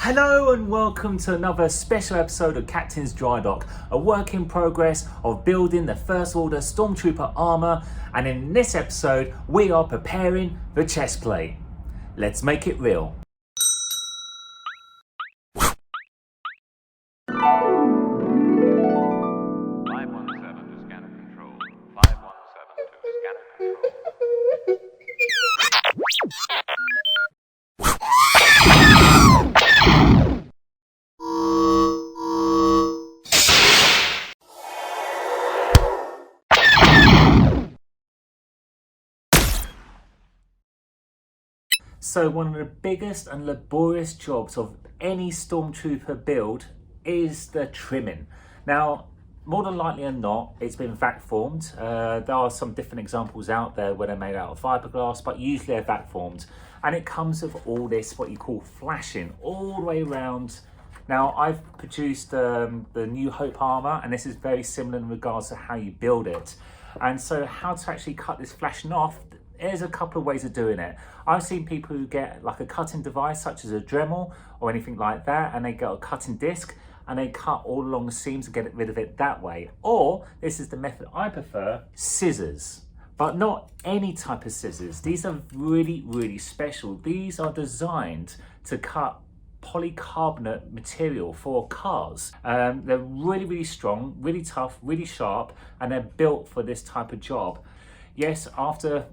Hello and welcome to another special episode of Captain's Drydock, a work in progress of building the First Order Stormtrooper armour, and in this episode we are preparing the chest plate. Let's make it real. So one of the biggest and laborious jobs of any Stormtrooper build is the trimming. Now, more than likely than not, it's been vac formed. There are some different examples out there where they're made out of fiberglass, but usually they're vac formed. And it comes with all this, what you call flashing, all the way around. Now, I've produced the New Hope armour, and this is very similar in regards to how you build it. And so how to actually cut this flashing off, there's a couple of ways of doing it. I've seen people who get like a cutting device such as a Dremel or anything like that, and they get a cutting disc and they cut all along the seams and get rid of it that way. Or this is the method I prefer, scissors. But not any type of scissors. These are really special. These are designed to cut polycarbonate material for cars. They're really strong, really tough, really sharp, and they're built for this type of job. Yes, after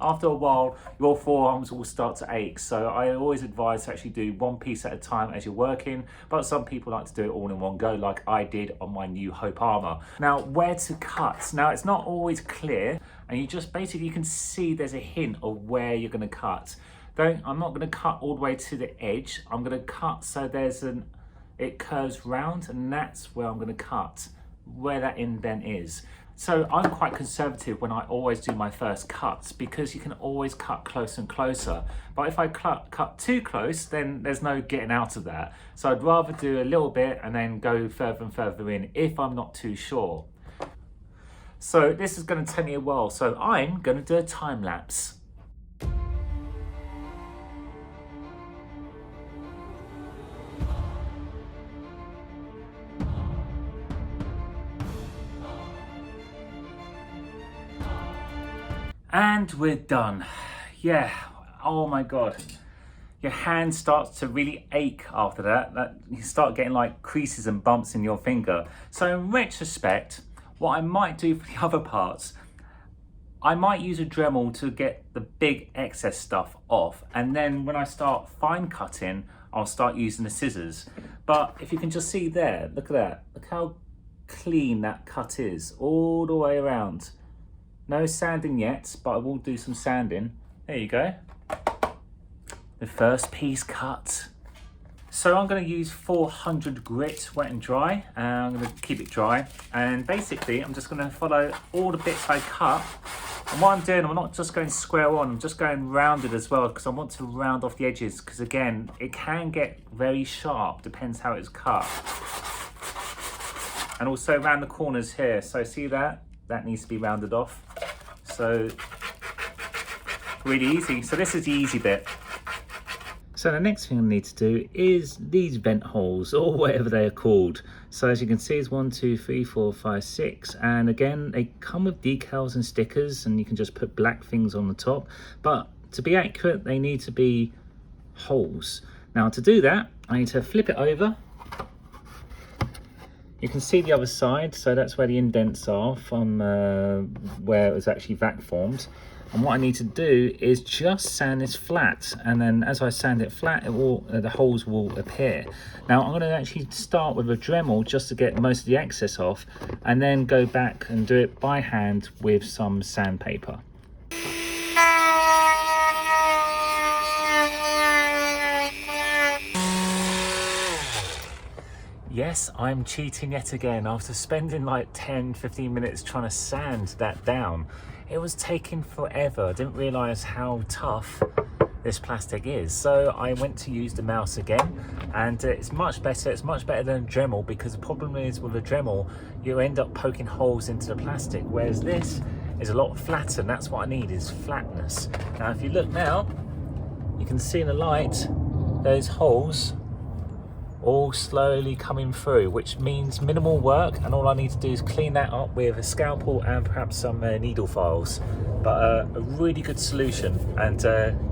a while, your forearms will start to ache. So I always advise to actually do one piece at a time as you're working, but some people like to do it all in one go, like I did on my New Hope armour. Now, where to cut? Now, it's not always clear, and you just basically, you can see there's a hint of where you're gonna cut. I'm not gonna cut all the way to the edge. I'm gonna cut so it curves round, and that's where I'm gonna cut, where that indent is. So I'm quite conservative when I always do my first cuts, because you can always cut closer and closer. But if I cut too close, then there's no getting out of that. So I'd rather do a little bit and then go further and further in if I'm not too sure. So this is going to take me a while. So I'm going to do a time lapse. And we're done. Yeah, oh my God. Your hand starts to really ache after that. You start getting like creases and bumps in your finger. So in retrospect, what I might do for the other parts, I might use a Dremel to get the big excess stuff off. And then when I start fine cutting, I'll start using the scissors. But if you can just see there, look at that. Look how clean that cut is all the way around. No sanding yet, but I will do some sanding. There you go. The first piece cut. So I'm going to use 400 grit, wet and dry. I'm going to keep it dry. And basically, I'm just going to follow all the bits I cut. And what I'm doing, I'm not just going square on, I'm just going rounded as well, because I want to round off the edges. Because again, it can get very sharp, depends how it's cut. And also around the corners here. So see that? That needs to be rounded off. So really easy. So this is the easy bit. So the next thing I need to do is these vent holes, or whatever they are called. So as you can see, it's 1, 2, 3, 4, 5, 6. And again, they come with decals and stickers, and you can just put black things on the top. But to be accurate, they need to be holes. Now to do that, I need to flip it over. You can see the other side, so that's where the indents are from where it was actually vac formed. And what I need to do is just sand this flat, and then as I sand it flat, the holes will appear. Now I'm going to actually start with a Dremel just to get most of the excess off, and then go back and do it by hand with some sandpaper. Yes, I'm cheating yet again. After spending like 10-15 minutes trying to sand that down, it was taking forever. I didn't realise how tough this plastic is. So I went to use the mouse again, and it's much better. It's much better than a Dremel, because the problem is with a Dremel, you end up poking holes into the plastic, whereas this is a lot flatter, and that's what I need, is flatness. Now if you look now, you can see in the light those holes all slowly coming through, which means minimal work, and all I need to do is clean that up with a scalpel and perhaps some needle files. But a really good solution, and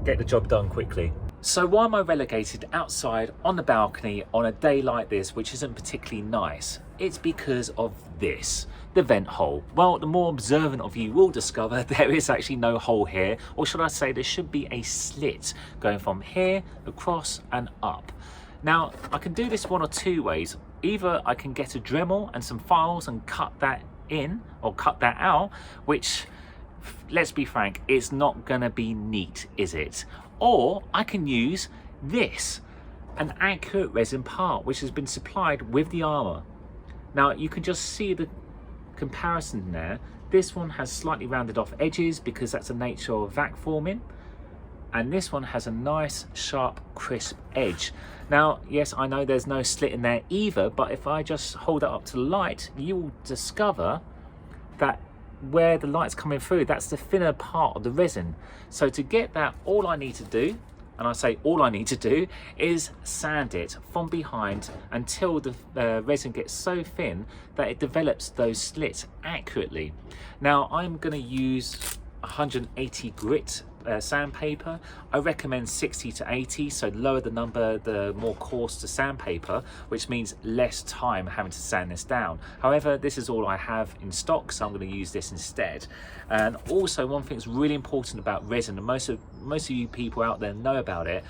get the job done quickly. So why am I relegated outside on the balcony on a day like this, which isn't particularly nice? It's because of this, the vent hole. Well, the more observant of you will discover there is actually no hole here, or should I say there should be a slit going from here across and up. Now, I can do this one or two ways. Either I can get a Dremel and some files and cut that in, or cut that out, which, let's be frank, it's not gonna be neat, is it? Or I can use this, an accurate resin part, which has been supplied with the Armour. Now, you can just see the comparison there. This one has slightly rounded off edges because that's the nature of vac forming. And this one has a nice, sharp, crisp edge. Now, yes, I know there's no slit in there either, but if I just hold it up to the light, you will discover that where the light's coming through, that's the thinner part of the resin. So to get that, all I need to do, and I say all I need to do, is sand it from behind until the resin gets so thin that it develops those slits accurately. Now, I'm going to use 180 grit sandpaper. I recommend 60 to 80, so the lower the number, the more coarse the sandpaper, which means less time having to sand this down. However, this is all I have in stock, so I'm going to use this instead. And also, one thing that's really important about resin, and most of you people out there know about it,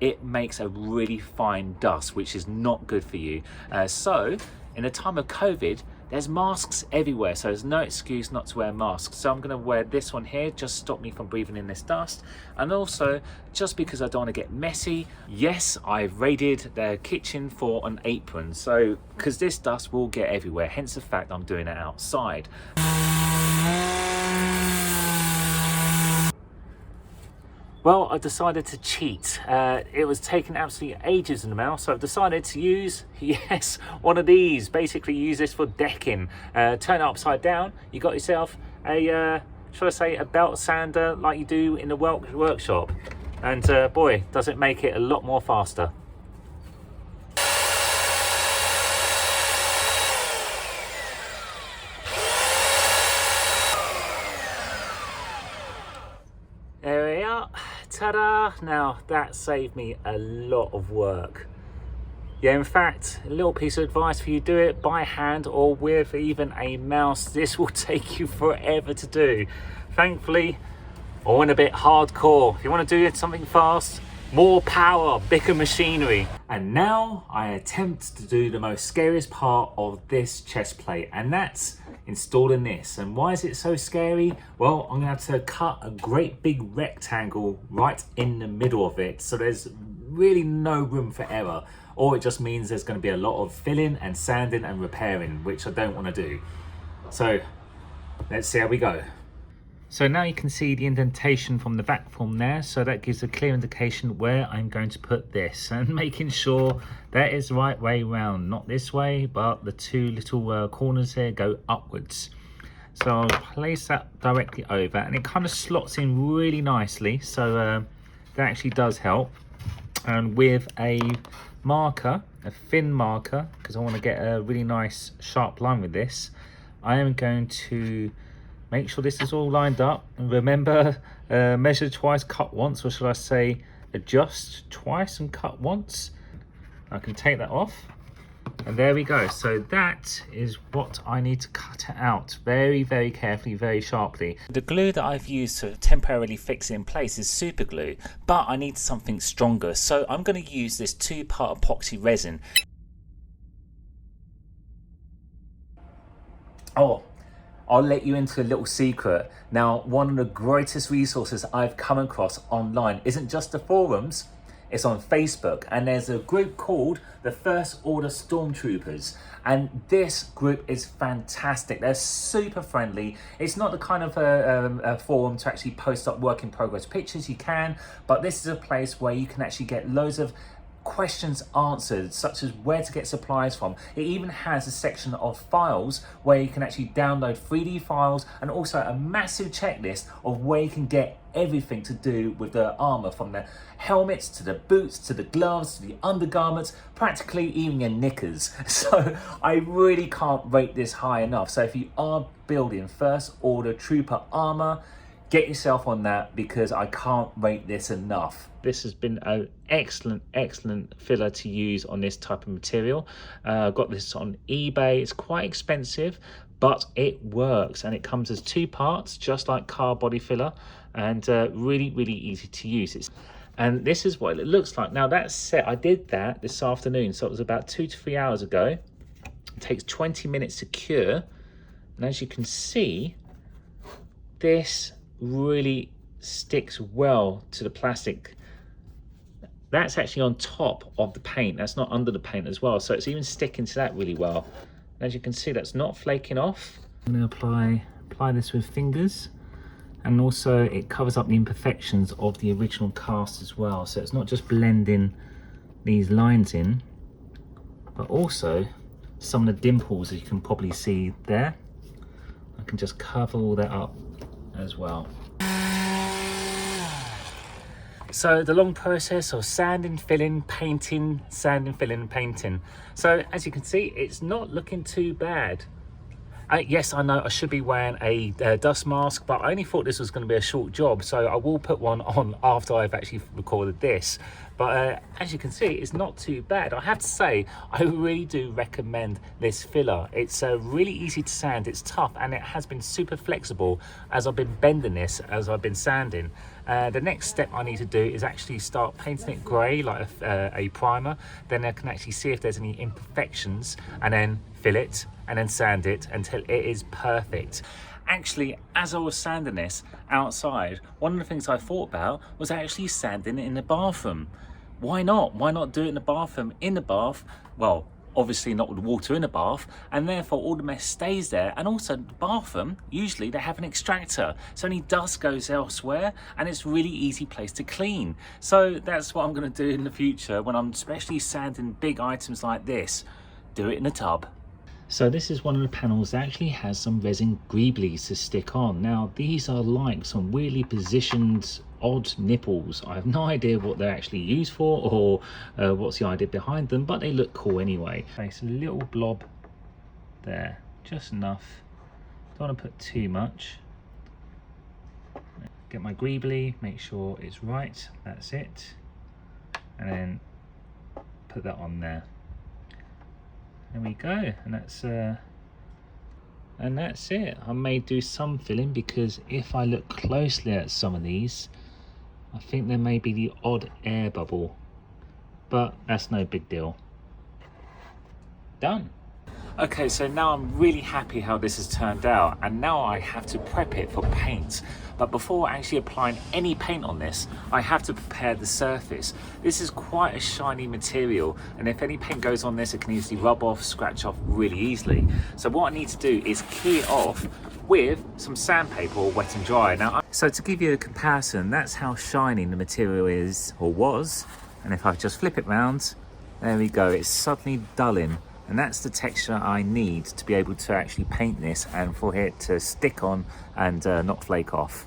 it makes a really fine dust, which is not good for you. So in a time of COVID, there's masks everywhere, so there's no excuse not to wear masks. So I'm going to wear this one here, just stop me from breathing in this dust. And also, just because I don't want to get messy, yes, I've raided the kitchen for an apron. So, because this dust will get everywhere, hence the fact I'm doing it outside. Well, I decided to cheat. It was taking absolutely ages in the mail, so I've decided to use, yes, one of these. Basically use this for decking. Turn it upside down, you got yourself a, should I say, a belt sander like you do in the workshop. And boy, does it make it a lot more faster. There we are. Ta-da! Now that saved me a lot of work. Yeah, in fact, a little piece of advice for you: do it by hand or with even a mouse. This will take you forever to do. Thankfully, I went a bit hardcore. If you want to do something fast, more power, bigger machinery. And now I attempt to do the most scariest part of this chest plate, and that's installing this. And why is it so scary? Well, I'm gonna have to cut a great big rectangle right in the middle of it, so there's really no room for error, or it just means there's going to be a lot of filling and sanding and repairing, which I don't want to do. So let's see how we go. So now you can see the indentation from the vac form there, so that gives a clear indication where I'm going to put this, and making sure that is the right way round, not this way, but the two little corners here go upwards. So I'll place that directly over, and it kind of slots in really nicely, so that actually does help. And with a marker, a thin marker, because I want to get a really nice sharp line with this, I am going to make sure this is all lined up. And remember, measure twice, cut once, or should I say adjust twice and cut once. I can take that off, and there we go. So that is what I need to cut it out very, very carefully, very sharply. The glue that I've used to temporarily fix it in place is super glue, but I need something stronger, so I'm going to use this 2-part epoxy resin. Oh, I'll let you into a little secret. Now, one of the greatest resources I've come across online isn't just the forums, it's on Facebook, and there's a group called the First Order Stormtroopers, and this group is fantastic. They're super friendly. It's not the kind of a forum to actually post up work in progress pictures. You can, but this is a place where you can actually get loads of questions answered, such as where to get supplies from. It even has a section of files where you can actually download 3D files, and also a massive checklist of where you can get everything to do with the Armour, from the helmets to the boots to the gloves to the undergarments, practically even your knickers. So I really can't rate this high enough. So if you are building first order trooper armour, get yourself on that, because I can't rate this enough. This has been an excellent filler to use on this type of material. Got this on eBay. It's quite expensive, but it works, and it comes as 2 parts, just like car body filler, and really easy to use. And this is what it looks like. Now that set, I did that this afternoon, so it was about 2 to 3 hours ago. It takes 20 minutes to cure, and as you can see, this really sticks well to the plastic. That's actually on top of the paint, that's not under the paint as well, so it's even sticking to that really well. And as you can see, that's not flaking off. I'm going to apply this with fingers, and also it covers up the imperfections of the original cast as well, so it's not just blending these lines in, but also some of the dimples, as you can probably see there. I can just cover all that up as well. So the long process of sanding, filling, painting, sanding, filling, painting. So as you can see, it's not looking too bad. Yes, I know I should be wearing a dust mask, but I only thought this was going to be a short job, so I will put one on after I've actually recorded this. But as you can see, it's not too bad. I have to say, I really do recommend this filler. It's really easy to sand, it's tough, and it has been super flexible as I've been bending this, as I've been sanding. The next step I need to do is actually start painting it grey, like a primer. Then I can actually see if there's any imperfections, and then fill it, and then sand it until it is perfect. Actually, as I was sanding this outside, one of the things I thought about was actually sanding it in the bathroom. Why not? Why not do it in the bathroom? In the bath, well, obviously not with water in the bath, and therefore all the mess stays there. And also the bathroom, usually they have an extractor, so any dust goes elsewhere, and it's really easy place to clean. So that's what I'm going to do in the future when I'm especially sanding big items like this. Do it in a tub. So this is one of the panels that actually has some resin greeblies to stick on. Now these are like some weirdly positioned odd nipples. I have no idea what they're actually used for, or what's the idea behind them, but they look cool anyway. Place a little blob there, just enough. Don't want to put too much. Get my greebly, make sure it's right, that's it, and then put that on there. There we go, and that's it. I may do some filling, because if I look closely at some of these, I think there may be the odd air bubble, but that's no big deal. Done. Okay, so now I'm really happy how this has turned out, and now I have to prep it for paint. But before actually applying any paint on this, I have to prepare the surface. This is quite a shiny material, and if any paint goes on this, it can easily rub off, scratch off really easily. So what I need to do is key it off with some sandpaper or wet and dry. Now, so to give you a comparison, that's how shiny the material is, or was. And if I just flip it round, there we go, it's suddenly dulling. And that's the texture I need to be able to actually paint this, and for it to stick on and not flake off.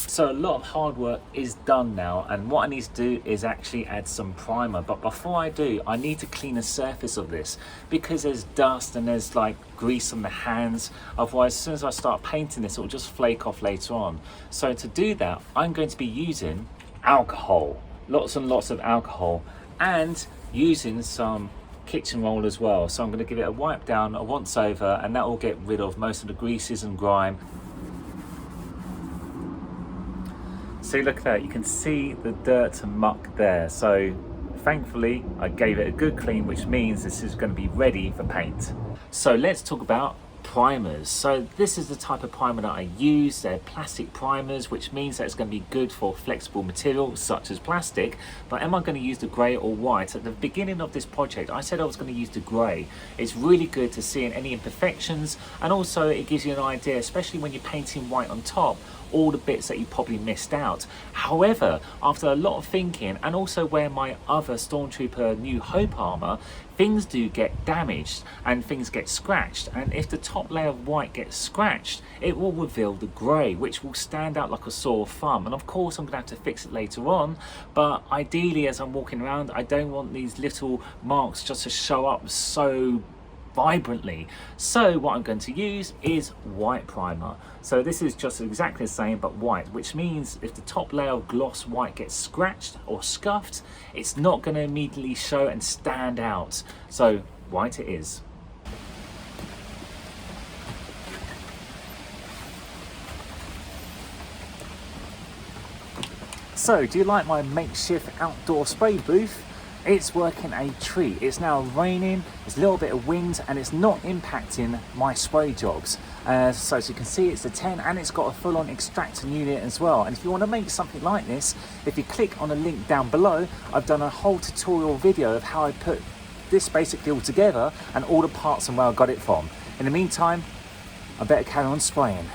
So a lot of hard work is done now, and what I need to do is actually add some primer. But before I do, I need to clean the surface of this, because there's dust and there's like grease on the hands. Otherwise, as soon as I start painting this, it will just flake off later on. So to do that, I'm going to be using alcohol, lots and lots of alcohol, and using some kitchen roll as well. So I'm going to give it a wipe down, a once over, and that will get rid of most of the greases and grime. See, look at that, you can see the dirt and muck there. So thankfully I gave it a good clean, which means this is going to be ready for paint. So let's talk about primers. So this is the type of primer that I use. They're plastic primers, which means that it's going to be good for flexible materials such as plastic. But am I going to use the grey or white? At the beginning of this project, I said I was going to use the grey. It's really good to see any imperfections, and also it gives you an idea, especially when you're painting white on top, all the bits that you probably missed out. However, after a lot of thinking, and also wearing my other Stormtrooper New Hope armour, things do get damaged and things get scratched, and if the top layer of white gets scratched, it will reveal the grey, which will stand out like a sore thumb. And of course I'm going to have to fix it later on, but ideally as I'm walking around, I don't want these little marks just to show up so vibrantly. So what I'm going to use is white primer. So this is just exactly the same but white, which means if the top layer of gloss white gets scratched or scuffed, it's not going to immediately show and stand out. So white it is. So do you like my makeshift outdoor spray booth? It's working a treat. It's now raining, there's a little bit of wind, and it's not impacting my spray jobs. So as you can see, it's a 10 and it's got a full-on extracting unit as well. And if you want to make something like this, if you click on the link down below, I've done a whole tutorial video of how I put this basically all together and all the parts and where I got it from. In the meantime, I better carry on spraying.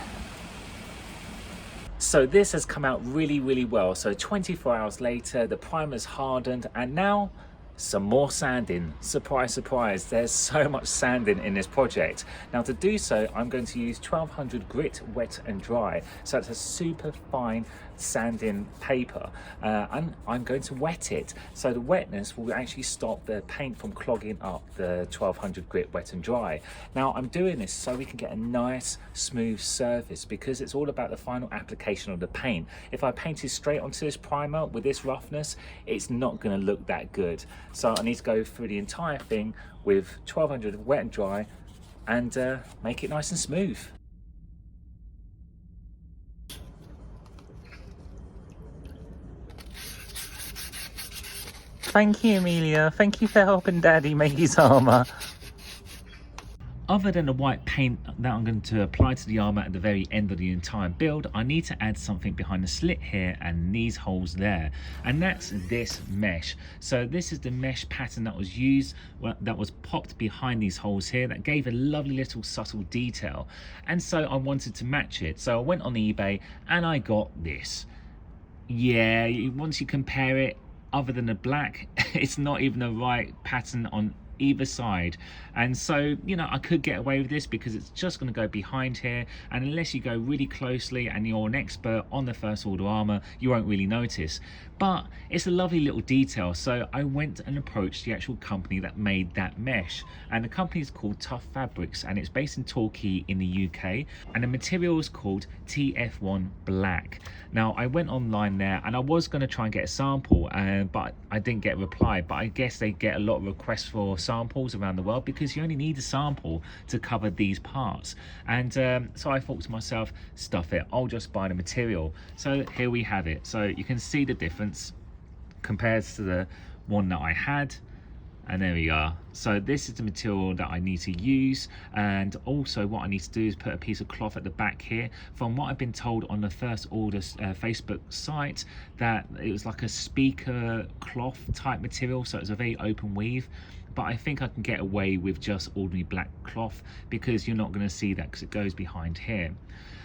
So this has come out really well. So 24 hours later, the primer's hardened, and now some more sanding. Surprise, surprise, there's so much sanding in this project. Now to do so, I'm going to use 1200 grit wet and dry. So it's a super fine sanding paper, and I'm going to wet it. So the wetness will actually stop the paint from clogging up the 1200 grit wet and dry. Now I'm doing this so we can get a nice smooth surface, because it's all about the final application of the paint. If I painted straight onto this primer with this roughness, it's not going to look that good. So I need to go through the entire thing with 1200 wet and dry and make it nice and smooth. Thank you, Amelia. Thank you for helping Daddy make his armour. Other than the white paint that I'm going to apply to the armour at the very end of the entire build, I need to add something behind the slit here and these holes there, and that's this mesh. So this is the mesh pattern that was used, that was popped behind these holes here, that gave a lovely little subtle detail, and so I wanted to match it. So I went on eBay and I got this. Yeah, once you compare it, other than the black, it's not even the right pattern on either side. And so, you know, I could get away with this because it's just going to go behind here, and unless you go really closely and you're an expert on the first order armor, you won't really notice. But it's a lovely little detail, so I went and approached the actual company that made that mesh, and the company is called Tough Fabrics, and it's based in Torquay in the UK, and the material is called TF1 Black. Now I went online there and I was going to try and get a sample, but I didn't get a reply. But I guess they get a lot of requests for samples around the world, because you only need a sample to cover these parts. And so I thought to myself, stuff it, I'll just buy the material. So here we have it. So you can see the difference compared to the one that I had, and there we are. So this is the material that I need to use, and also what I need to do is put a piece of cloth at the back here. From what I've been told on the First Order Facebook site, that it was like a speaker cloth type material, so it's a very open weave. But I think I can get away with just ordinary black cloth, because you're not going to see that because it goes behind here.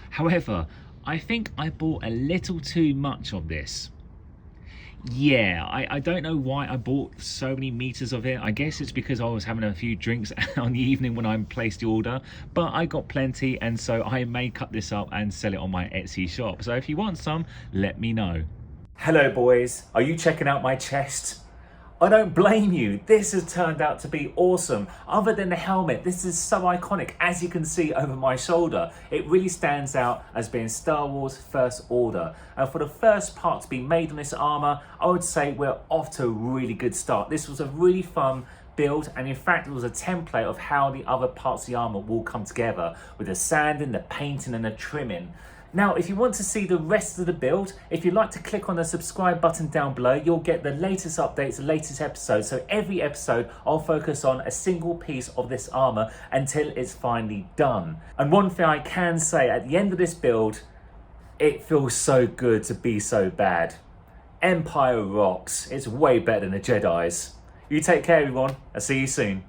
However, I think I bought a little too much of this. Yeah, I don't know why I bought so many meters of it. I guess it's because I was having a few drinks on the evening when I placed the order, but I got plenty, and so I may cut this up and sell it on my Etsy shop. So if you want some, let me know. Hello boys, are you checking out my chest? I don't blame you. This has turned out to be awesome. Other than the helmet, this is so iconic, as you can see over my shoulder. It really stands out as being Star Wars First Order. And for the first part to be made on this armor, I would say we're off to a really good start. This was a really fun build, and in fact it was a template of how the other parts of the armor will come together, with the sanding, the painting and the trimming. Now, if you want to see the rest of the build, if you'd like to click on the subscribe button down below, you'll get the latest updates, the latest episodes. So every episode, I'll focus on a single piece of this armor until it's finally done. And one thing I can say, at the end of this build, it feels so good to be so bad. Empire rocks. It's way better than the Jedi's. You take care, everyone. I'll see you soon.